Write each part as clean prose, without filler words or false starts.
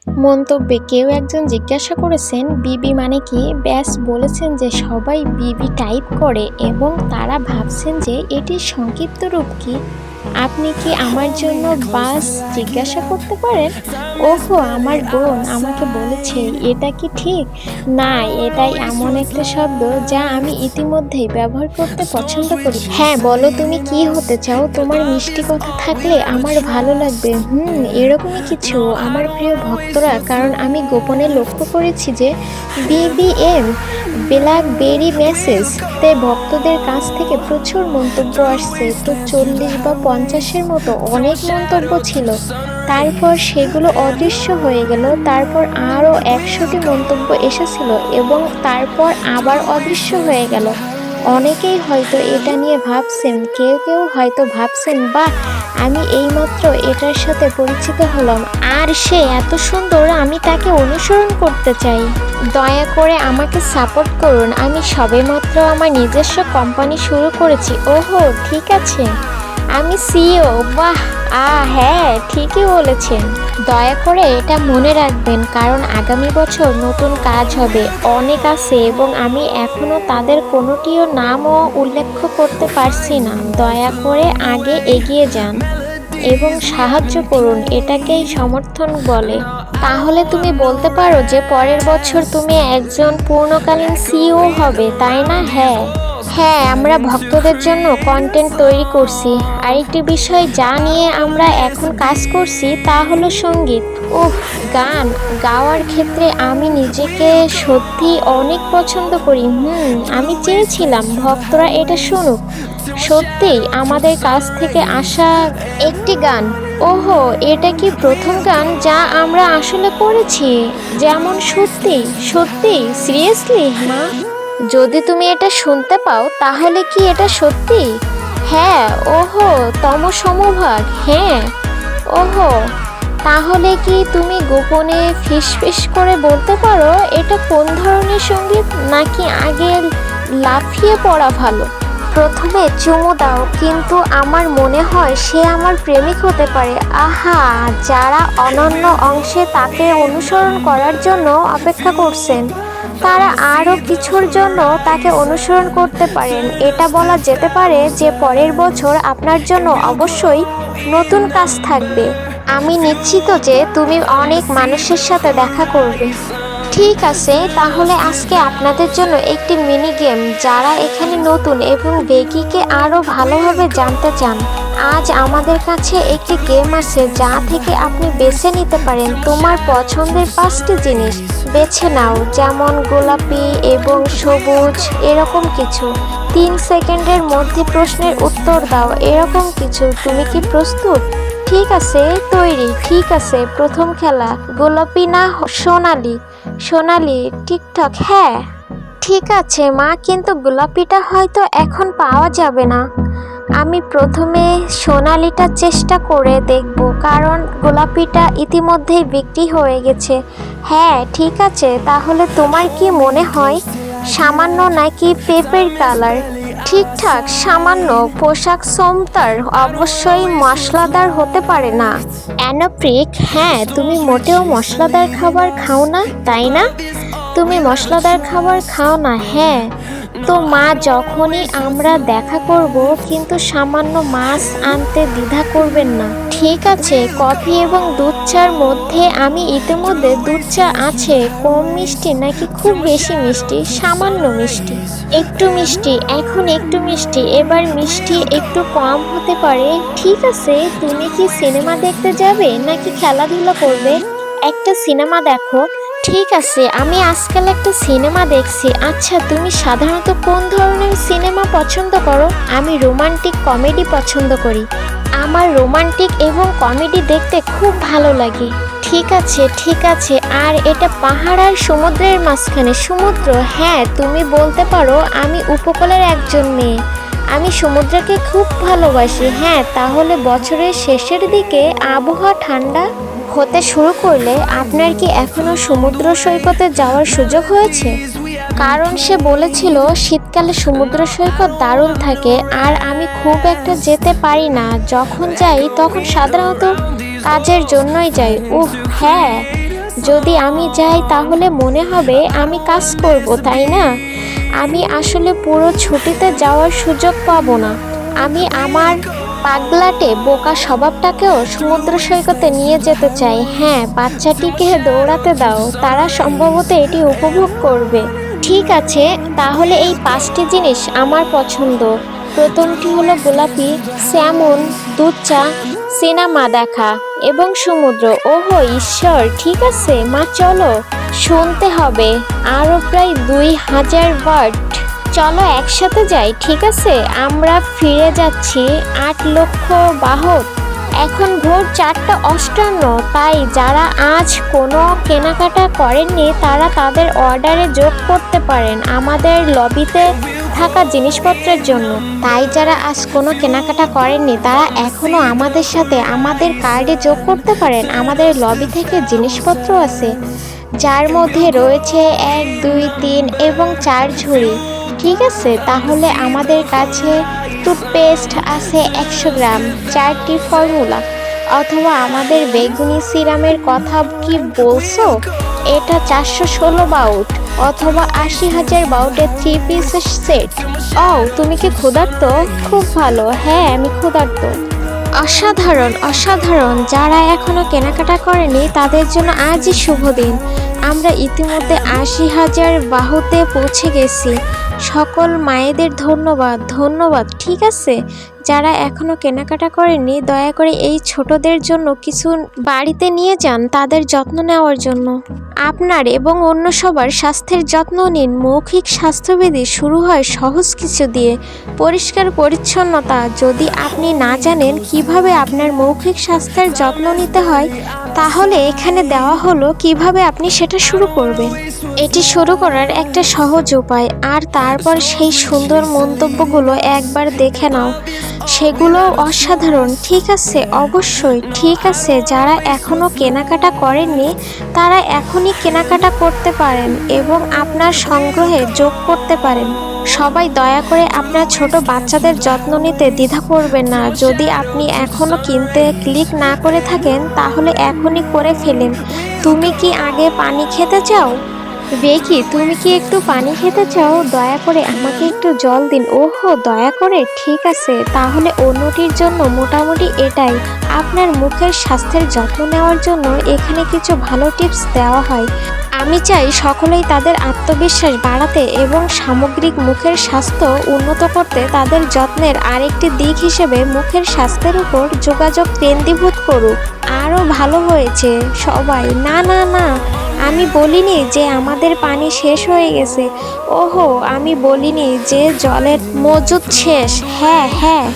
মন্তব্যে কেউ একজন জিজ্ঞাসা করেছেন বিবি মানে কি। ব্যাস বলেছেন যে সবাই বিবি টাইপ করে এবং তারা ভাবছেন যে এটির সংক্ষিপ্ত রূপ কি। আপনি কি আমার জন্য বাস জিজ্ঞাসা করতে পারেন? ওহো, আমার বোন আমাকে বলেছে। এটা কি ঠিক? না, এটাই এমন একটা শব্দ যা আমি ইতিমধ্যেই ব্যবহার করতে পছন্দ করি। হ্যাঁ, বলো তুমি কি হতে চাও? তোমার মিষ্টি কথা থাকলে আমার ভালো লাগবে। এরকমই কিছু আমার প্রিয় ভক্তরা, কারণ আমি গোপনে লক্ষ্য করেছি যে বিবিএম ব্ল্যাকবেরি মেসেজ তে ভক্তদের কাছ থেকে প্রচুর মন্তব্য আসছে। তো 40 বা 50-এর মতো অনেক মন্তব্য ছিল। তারপর সেগুলো অদৃশ্য হয়ে গেল। তারপর আরও 100টি মন্তব্য এসেছিল এবং তারপর আবার অদৃশ্য হয়ে গেল। অনেকেই হয়তো এটা নিয়ে ভাবছেন, কেউ কেউ হয়তো ভাবছেন বাহ, আমি এইমাত্র এটার সাথে পরিচিত হলাম আর সে এত সুন্দর, আমি তাকে অনুসরণ করতে চাই। দয়া করে আমাকে সাপোর্ট করুন। আমি সবেমাত্র আমার নিজস্ব কোম্পানি শুরু করেছি। ওহো, ঠিক আছে, আমি সিইও। বাহ, হ্যাঁ, ঠিকই বলেছেন। দয়া করে এটা মনে রাখবেন, কারণ আগামী বছর নতুন কাজ হবে, অনেক আছে এবং আমি এখনো তাদের কোনোটিও নামও উল্লেখ করতে পারছি না। দয়া করে আগে এগিয়ে যান এবং সাহায্য করুন, এটাকেই সমর্থন বলে। তাহলে তুমি বলতে পারো যে পরের বছর তুমি একজন পূর্ণকালীন সিইও হবে, তাই না? হ্যাঁ হ্যাঁ, আমরা ভক্তদের জন্য কন্টেন্ট তৈরি করছি। আরেকটি বিষয় যা নিয়ে আমরা এখন কাজ করছি তা হলো সঙ্গীত। গান গাওয়ার ক্ষেত্রে আমি নিজেকে সত্যি অনেক পছন্দ করি। আমি চেয়েছিলাম ভক্তরা এটা শুনুক। সত্যিই আমাদের কাছ থেকে আসা একটি গান। ওহো, এটা কি প্রথম গান যা আমরা আসলে করেছি? যেমন সত্যি সত্যি সিরিয়াসলি? না, যদি তুমি এটা শুনতে পাও তাহলে কি এটা সত্যি? হ্যাঁ। ওহো, সমভাগ। হ্যাঁ। ওহো, তাহলে কি তুমি গোপনে ফিসফিস করে বলতে পারো এটা কোন ধরনের সঙ্গীত, নাকি আগে লাফিয়ে পড়া ভালো? প্রথমে চুমু দাও, কিন্তু আমার মনে হয় সে আমার প্রেমিক হতে পারে। আহা, যারা অনন্য অংশে তাকে অনুসরণ করার জন্য অপেক্ষা করছেন তারা আরও কিছুর জন্য তাকে অনুসরণ করতে পারেন। এটা বলা যেতে পারে যে পরের বছর আপনার জন্য অবশ্যই নতুন কাজ থাকবে। আমি নিশ্চিত যে তুমি অনেক মানুষের সাথে দেখা করবে। ঠিক আছে, তাহলে আজকে আপনাদের জন্য একটি মিনি গেম। যারা এখানে নতুন এবং বেগিকে আরও ভালোভাবে জানতে চান, আজ আমাদের কাছে একটি গেম আছে যা থেকে আপনি বেছে নিতে পারেন তোমার পছন্দের 5টি জিনিস। বেছে নাও, যেমন গোলাপি এবং সবুজ, এরকম কিছু। 3 সেকেন্ডের মধ্যে প্রশ্নের উত্তর দাও, এরকম কিছু। তুমি কি প্রস্তুত? ঠিক আছে, তৈরি। ঠিক আছে, প্রথম খেলা। গোলাপি না সোনালি? সোনালি, টিকটক। হ্যাঁ, ঠিক আছে মা, কিন্তু গোলাপিটা হয়তো এখন পাওয়া যাবে না। আমি প্রথমে সোনালিটা চেষ্টা করে দেখব, কারণ গোলাপিটা ইতিমধ্যেই বিক্রি হয়ে গেছে। হ্যাঁ, ঠিক আছে, তাহলে তোমার কি মনে হয় সামান্য নাকি পেপের কালার? ঠিকঠাক, সামান্য। পোশাক সোমতার, অবশ্যই মশলাদার হতে পারে না। অ্যানোপ্রিক, হ্যাঁ, তুমি মোটেও মশলাদার খাবার খাও না, তাই না? তুমি মশলাদার খাবার খাও না। হ্যাঁ, তো মা, যখনই আমরা দেখা করব, কিন্তু সামান্য মাছ আনতে দ্বিধা করবেন না। ঠিক আছে, কফি এবং দুধ চার মধ্যে আমি ইতিমধ্যে দুধ চা আছে। কম মিষ্টি নাকি খুব বেশি মিষ্টি? সামান্য মিষ্টি। একটু মিষ্টি, এখন একটু মিষ্টি। এবার মিষ্টি একটু কম হতে পারে। ঠিক আছে, তুমি কি সিনেমা দেখতে যাবে নাকি খেলাধুলা করবে? একটা সিনেমা দেখো। ঠিক আছে, আমি আজকাল একটা সিনেমা দেখছি। আচ্ছা, তুমি সাধারণত কোন ধরনের সিনেমা পছন্দ করো? আমি রোমান্টিক কমেডি পছন্দ করি। আমার রোমান্টিক এবং কমেডি দেখতে খুব ভালো লাগে। ঠিক আছে, ঠিক আছে। আর এটা পাহাড় আর সমুদ্রের মাঝখানে? সমুদ্র। হ্যাঁ, তুমি বলতে পারো আমি উপকূলের একজন মেয়ে। আমি সমুদ্রকে খুব ভালোবাসি। হ্যাঁ, তাহলে বছরের শেষের দিকে আবহাওয়া ঠান্ডা হতে শুরু করলে আপনার কি এখনো সমুদ্র সৈকতে যাওয়ার সুযোগ হয়েছে? কারণ সে বলেছিল শীতকালে সমুদ্র সৈকত দারুণ থাকে, আর আমি খুব একটা যেতে পারি না। যখন যাই তখন সাধারণত কাজের জন্যই যাই। হ্যাঁ, যদি আমি যাই তাহলে মনে হবে আমি কাজ করব, তাই না? আমি আসলে পুরো ছুটিতে যাওয়ার সুযোগ পাবো না। আমি আমার পাগলাটে বোকা স্বভাবটাকেও সমুদ্র সৈকতে নিয়ে যেতে চাই। হ্যাঁ, বাচ্চাটিকে দৌড়াতে দাও, তারা সম্ভবত এটি উপভোগ করবে। ঠিক আছে, তাহলে এই 5টি জিনিস আমার পছন্দ। প্রথমটি হলো গোলাপি, স্যামন, দুধ চা, সিনেমা দেখা এবং সমুদ্র। ওহো ঈশ্বর, ঠিক আছে মা, চলো। শুনতে হবে আরও প্রায় 2000 ওয়াট। চলো একসাথে যাই, ঠিক আছে? আমরা ফিরে যাচ্ছি 8 লক্ষ বাহক। এখন ভোর 4:58, তাই যারা আজ কোনো কেনাকাটা করেননি তারা তাদের অর্ডারে যোগ করতে পারেন আমাদের লবিতে থাকা জিনিসপত্রের জন্য। তাই যারা আজ কোনো কেনাকাটা করেননি তারা এখনও আমাদের সাথে আমাদের কার্ডে যোগ করতে পারেন। আমাদের লবি থেকে জিনিসপত্র আছে, যার মধ্যে রয়েছে 1, 2, 3 এবং 4 ঝুড়ি। ঠিক আছে, তাহলে আমাদের কাছে টুথপেস্ট আছে 100 গ্রাম, 4টি ফর্মুলা। অথবা আমাদের বেগুনি সিরামের কথা কি বলছো? এটা 416 বাউট অথবা 80,000 বাউটের 3 পিসের সেট। ও, তুমি কি ক্ষুধার্ত? খুব ভালো, হ্যাঁ আমি ক্ষুধার্ত। অসাধারণ অসাধারণ। যারা এখনো কেনাকাটা করেনি তাদের জন্য আজই শুভ দিন। আমরা ইতিমধ্যে 80,000 বাহুতে পৌঁছে গেছি। সকল মায়েদের ধন্যবাদ ধন্যবাদ। ঠিক আছে, যারা এখনো কেনাকাটা করেনি দয়া করে এই ছোটদের জন্য কিছু বাড়িতে নিয়ে যান তাদের যত্ন নেওয়ার জন্য। আপনার এবং অন্য সবার স্বাস্থ্যের যত্ন নিন। মৌখিক স্বাস্থ্যবিধি শুরু হয় সহজ কিছু দিয়ে, পরিষ্কার পরিচ্ছন্নতা। যদি আপনি না জানেন কিভাবে আপনার মৌখিক স্বাস্থ্যের যত্ন নিতে হয়, তাহলে এখানে দেওয়া হলো কিভাবে আপনি সেটা শুরু করবেন। এটি শুরু করার একটা সহজ উপায়, আর তারপর সেই সুন্দর মন্তব্যগুলো একবার দেখে নাও। সেগুলো অসাধারণ। ঠিক আছে, অবশ্যই ঠিক আছে। যারা এখনো কেনাকাটা করেননি তারা এখনই কেনাকাটা করতে পারেন এবং আপনার সংগ্রহে যোগ করতে পারেন। সবাই দয়া করে আপনার ছোট বাচ্চাদের যত্ন নিতে দ্বিধা করবেন না। যদি আপনি এখনো কিনতে ক্লিক না করে থাকেন তাহলে এখনই করে ফেলেন। তুমি কি আগে পানি খেতে চাও? বেকি, তুমি কি একটু পানি খেতে চাও? দয়া করে আমাকে একটু জল দিন। ওহো, দয়া করে। ঠিক আছে, তাহলে অন্যটির জন্য মোটামুটি এটাই। আপনার মুখের স্বাস্থ্যের যত্ন নেওয়ার জন্য এখানে কিছু ভালো টিপস দেওয়া হয়। আমি চাই সকলেই তাদের আত্মবিশ্বাস বাড়াতে এবং সামগ্রিক মুখের স্বাস্থ্য উন্নত করতে তাদের যত্নের আরেকটি দিক হিসেবে মুখের স্বাস্থ্যের উপর যোগাযোগ কেন্দ্রীভূত করুক। আরও ভালো হয়েছে সবাই। না না না, আমি বলিনি যে আমাদের পানি শেষ হয়ে গেছে। ওহো, আমি বলিনি যে জলের মজুদ শেষ। হ্যাঁ হ্যাঁ।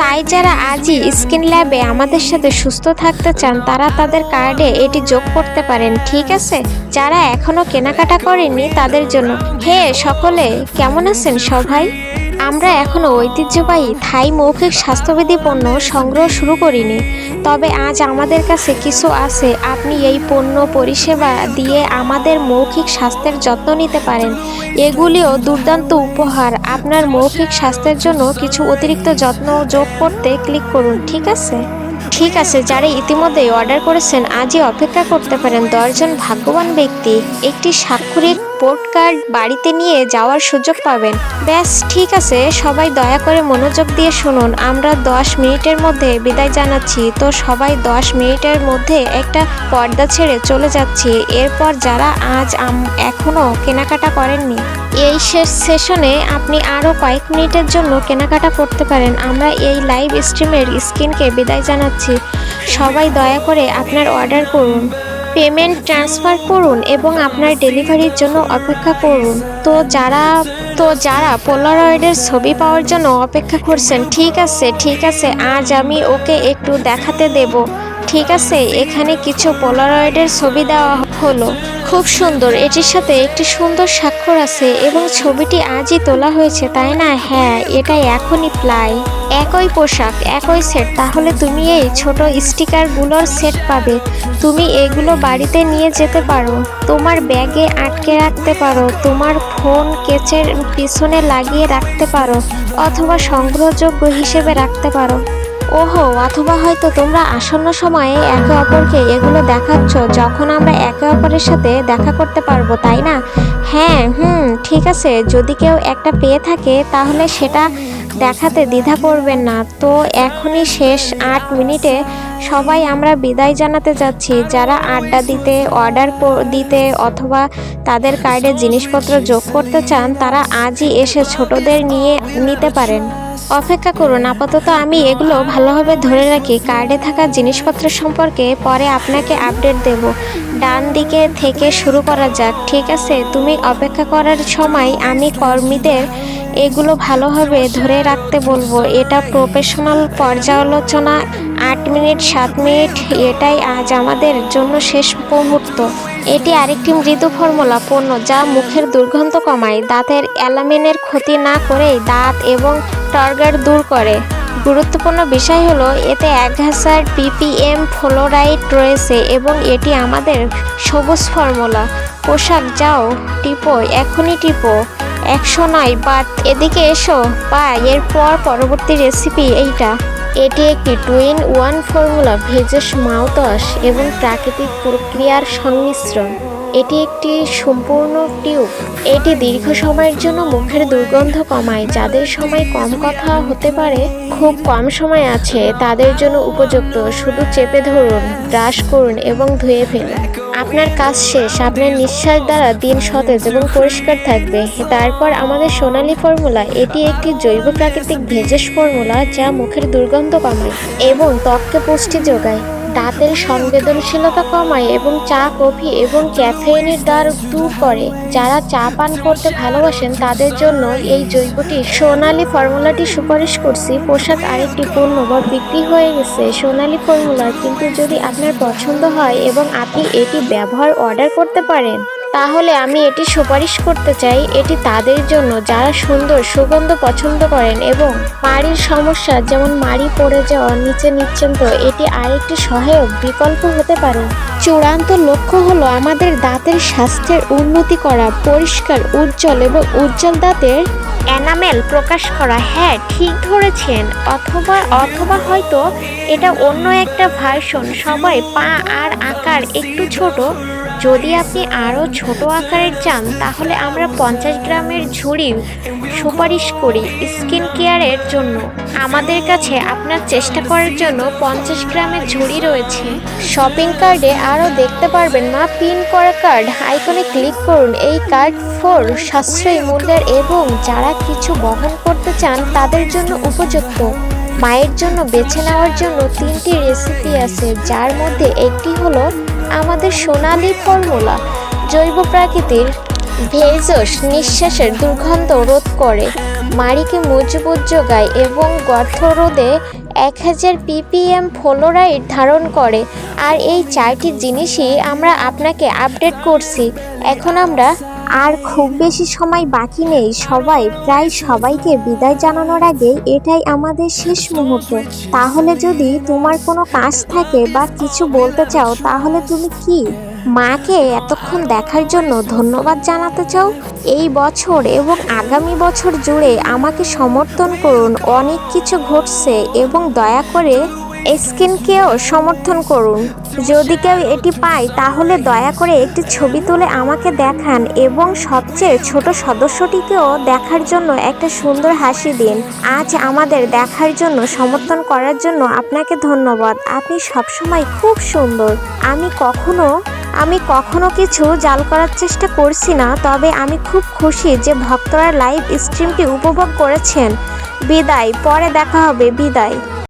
তাই যারা আজই স্কিন ল্যাবে আমাদের সাথে সুস্থ থাকতে চান তারা তাদের কার্ডে এটি যোগ করতে পারেন। ঠিক আছে, যারা এখনো কেনাকাটা করেননি তাদের জন্য। হে সকলে, কেমন আছেন সবাই? আমরা এখনো ঐতিহ্যবাহী থাই মৌখিক স্বাস্থ্যবিধি পণ্য সংগ্রহ শুরু করিনি, তবে আজ আমাদের কাছে কিছু আছে। আপনি এই পণ্য পরিষেবা দিয়ে আমাদের মৌখিক স্বাস্থ্যের যত্ন নিতে পারেন। এগুলিও দুর্দান্ত উপহার। আপনার মৌখিক স্বাস্থ্যের জন্য কিছু অতিরিক্ত যত্ন যোগ করতে ক্লিক করুন। ঠিক আছে, ঠিক আছে। যারা ইতিমধ্যেই অর্ডার করেছেন আজই অপেক্ষা করতে পারেন। 10 জন ভাগ্যবান ব্যক্তি একটি স্বাক্ষরিত পোর্ট কার্ড বাড়িতে নিয়ে যাওয়ার সুযোগ পাবেন। ব্যাস, ঠিক আছে। সবাই দয়া করে মনোযোগ দিয়ে শুনুন। আমরা 10 মিনিটের মধ্যে বিদায় জানাচ্ছি। তো সবাই 10 মিনিটের মধ্যে একটা পর্দা ছেড়ে চলে যাচ্ছি। এরপর যারা আজ এখনও কেনাকাটা করেননি, এই শেষ সেশনে আপনি আরও কয়েক মিনিটের জন্য কেনাকাটা করতে পারেন। আমরা এই লাইভ স্ট্রিমের স্ক্রিনকে বিদায় জানাচ্ছি। সবাই দয়া করে আপনার অর্ডার করুন, পেমেন্ট ট্রান্সফার করুন এবং আপনার ডেলিভারির জন্য অপেক্ষা করুন। তো যারা পোলারয়েডের ছবি পাওয়ার জন্য অপেক্ষা করছেন, ঠিক আছে ঠিক আছে, আজ আমি ওকে একটু দেখাতে দেব। ঠিক আছে, এখানে কিছু পোলারয়েডের ছবি দেওয়া হলো। খুব সুন্দর। এটির সাথে একটি সুন্দর স্বাক্ষর আছে এবং ছবিটি আজই তোলা হয়েছে, তাই না? হ্যাঁ, এটা এখনই প্লাই। একই পোশাক, একই সেট। তাহলে তুমি এই ছোট স্টিকারগুলোর সেট পাবে। তুমি এগুলো বাড়িতে নিয়ে যেতে পারো, তোমার ব্যাগে আটকে রাখতে পারো, তোমার ফোন কেচের পিছনে লাগিয়ে রাখতে পারো অথবা সংগ্রহযোগ্য হিসেবে রাখতে পারো। ওহো, অথবা হয়তো তোমরা আসন্ন সময়ে একে অপরকে এগুলো দেখাচ্ছ যখন আমরা একে অপরের সাথে দেখা করতে পারবো, তাই না? হ্যাঁ, ঠিক আছে, যদি কেউ একটা পেয়ে থাকে তাহলে সেটা দেখাতে দ্বিধা করবেন না। তো এখনই শেষ 8 মিনিটে সবাই আমরা বিদায় জানাতে যাচ্ছি। যারা আড্ডা দিতে, অর্ডার দিতে অথবা তাদের কার্ডে জিনিসপত্র যোগ করতে চান তারা আজই এসে ছোটদের নিয়ে নিতে পারেন। অপেক্ষা করুন, আপাতত আমি এগুলো ভালোভাবে ধরে রাখি। কার্ডে থাকা জিনিসপত্র সম্পর্কে পরে আপনাকে আপডেট দেব। ডান দিকে থেকে শুরু করা যাক, ঠিক আছে? তুমি অপেক্ষা করার সময় আমি কর্মীদের এগুলো ভালোভাবে ধরে রাখতে বলবো। এটা প্রফেশনাল পর্যালোচনা। 8 মিনিট, 7 মিনিট, এটাই আজ আমাদের জন্য শেষ মুহূর্ত। এটি আরেকটি মৃদু ফর্মুলা পণ্য যা মুখের দুর্গন্ধ কমায়, দাঁতের অ্যালামিনের ক্ষতি না করেই দাঁত এবং টার্গার দূর করে। গুরুত্বপূর্ণ বিষয় হলো এতে 1000 ppm ফ্লোরাইড রয়েছে এবং এটি আমাদের সবুজ ফর্মুলা। পোশাক যাও, টিপো, এখনই টিপো। 100 নয়, বাট এদিকে এসো। বা এরপর পরবর্তী রেসিপি এইটা। এটি একটি 2-in-1 ফর্মুলা, ভেষজ, মাউথওয়াশ এবং প্রাকৃতিক প্রক্রিয়ার সংমিশ্রণ। এটি একটি সম্পূর্ণ টিউব। এটি দীর্ঘ সময়ের জন্য মুখের দুর্গন্ধ কমায়। যাদের সময় কম, কথা হতে পারে খুব কম সময় আছে, তাদের জন্য উপযুক্ত। শুধু চেপে ধরুন, ব্রাশ করুন এবং ধুয়ে ফেলুন। আপনার কাজ শেষ। আপনার নিঃশ্বাস দ্বারা দিন সতেজ এবং পরিষ্কার থাকবে। তারপর আমাদের সোনালী ফর্মুলা। এটি একটি জৈব প্রাকৃতিক ভেষজ ফর্মুলা যা মুখের দুর্গন্ধ কমায় এবং ত্বককে পুষ্টি যোগায়, দাঁতের সংবেদনশীলতা কমায় এবং চা, কফি এবং ক্যাফেইনের দ্বার দূর করে। যারা চা পান করতে ভালোবাসেন তাদের জন্য এই জৈবটি সোনালী ফর্মুলাটি সুপারিশ করছি। পোশাক আরেকটি পণ্য বা বিক্রি হয়ে গেছে সোনালী ফর্মুলা, কিন্তু যদি আপনার পছন্দ হয় এবং আপনি এটি ব্যবহার অর্ডার করতে পারেন তাহলে আমি এটি সুপারিশ করতে চাই। এটি তাদের জন্য যারা সুন্দর সুগন্ধ পছন্দ করেন এবং মাড়ির সমস্যা যেমন মাড়ি পড়ে যাওয়া, নিচে নিশ্চিন্ত, এটি আরেকটি সহায়ক বিকল্প হতে পারে। চূড়ান্ত লক্ষ্য হলো আমাদের দাঁতের স্বাস্থ্যের উন্নতি করা, পরিষ্কার, উজ্জ্বল এবং উজ্জ্বল দাঁতের এনামেল প্রকাশ করা। হ্যাঁ, ঠিক ধরেছেন। অথবা হয়তো এটা অন্য একটা ভার্সন। সবাই পা আর আকার একটু ছোট। যদি আপনি আরও ছোট আকারের চান তাহলে আমরা 50 গ্রামের ঝুড়ি সুপারিশ করি স্কিন কেয়ারের জন্য। আমাদের কাছে আপনার চেষ্টা করার জন্য 50 গ্রামের ঝুড়ি রয়েছে। শপিং কার্ডে আরও দেখতে পারবেন মা পিন করা কার্ড আইকনে ক্লিক করুন। এই কার্ড ফর সাশ্রয়ী মূল্যের এবং যারা কিছু বহন করতে চান তাদের জন্য উপযুক্ত। মায়ের জন্য বেছে নেওয়ার জন্য 3টি রেসিপি আছে, যার মধ্যে একটি হলো আমাদের সোনালী ফর্মুলা। জৈব প্রাকৃতির ভেষজ নিঃশ্বাসের দুর্গন্ধ রোধ করে, মাড়িকে মজবুত যোগায় এবং গর্তরোধে 1000 ppm ফ্লোরাইড ধারণ করে। আর এই 4টি জিনিসই আমরা আপনাকে আপডেট করছি। এখন আমরা আর খুব বেশি সময় বাকি নেই। প্রায় সবাইকে বিদায় জানানোর আগে এটাই আমাদের শেষ মুহূর্ত। তাহলে যদি তোমার কোনো কাজ থাকে বা কিছু বলতে চাও তাহলে তুমি কি মাকে এতক্ষণ দেখার জন্য ধন্যবাদ জানাতে চাও? এই বছর এবং আগামী বছর জুড়ে আমাকে সমর্থন করুন। অনেক কিছু ঘটছে এবং দয়া করে স্কিনকেও সমর্থন করুন। যদি কেউ এটি পায় তাহলে দয়া করে একটি ছবি তুলে আমাকে দেখান এবং সবচেয়ে ছোট সদস্যটিকেও দেখার জন্য একটা সুন্দর হাসি দিন। আজ আমাদের দেখার জন্য, সমর্থন করার জন্য আপনাকে ধন্যবাদ। আপনি সবসময় খুব সুন্দর। আমি কখনো কিছু জাল করার চেষ্টা করছি না, তবে আমি খুব খুশি যে ভক্তরা লাইভ স্ট্রিমটি উপভোগ করেছেন। বিদায়, পরে দেখা হবে। বিদায়।